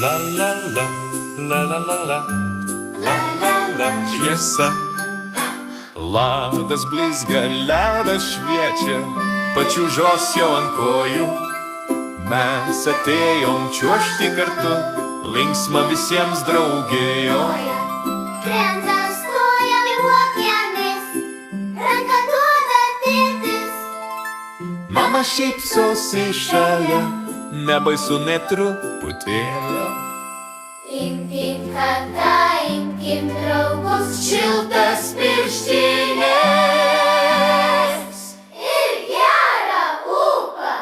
La la la, la la la la, la la la, šviesa. Ladas blizga, ledas šviečia, pačiūžos jau ant kojų. Mes atėjom čiuožti kartu, linksma visiems draugėjo. Krenta stojam juokėmis, ranką duoda tėtis. Mama šypsosi šalia, nebaisu nė truputėlio. Imkim kada, imkim draugus, šiltas pirštinės ir gerą ūpą.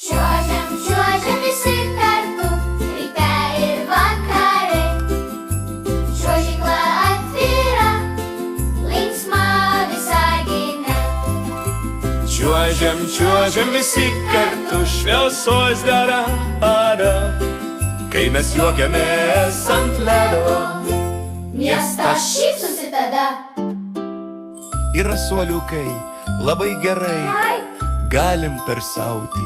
Čiuožiam, čiuožiam visi kartu, ryte ir vakare. Čiuožykla atvira, linksma Visagine. Čiuožiam, čiuožiam visi kartu, šviesos gerą parą, kai mes juokiamės ant ledo. Miestas šypsosi tada. Yra suoliukai, labai gerai, galim persauti.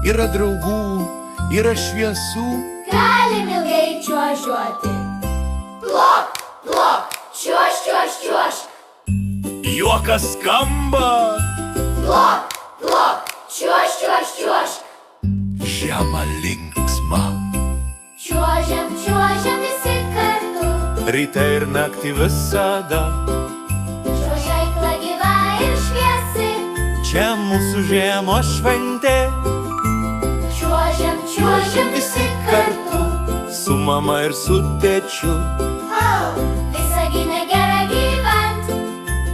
Yra draugų, yra šviesų, Galim ilgai čiuožiuoti. Plok, plok, čiuož, čiuož, čiuož. juokas skamba. Plok, plok, čiuož, čiuož, čiuož. Žiema linksma, Čiuožiam, čiuožiam visi kartu. ryte ir naktį visada. Čiuožykla gyva ir šviesi. Čia mūsų žiemos šventė, Čiuožiam, čiuožiam visi kartu. su mama ir su tėčiu. Visagine gera gyvent,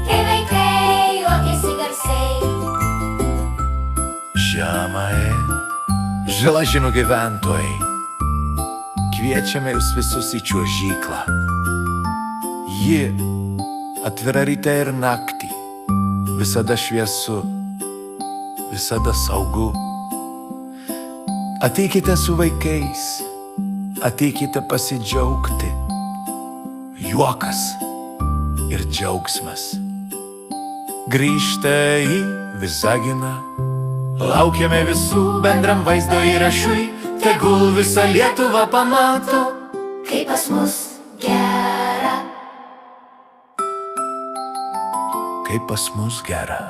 kai vaikai juokiasi garsiai. Žemai, Žilažinų gyventojai, kviečiame jūs visus į čiuožyklą. Ji atvira ryte ir naktį, visada šviesu, visada saugu. Ateikite su vaikais, ateikite pasidžiaugti. Juokas ir džiaugsmas grįžta į Visaginą. Laukiame visų bendram vaizdo įrašui, tegul visa Lietuva pamato, Kai pas mus gera. kaip pas mus gera.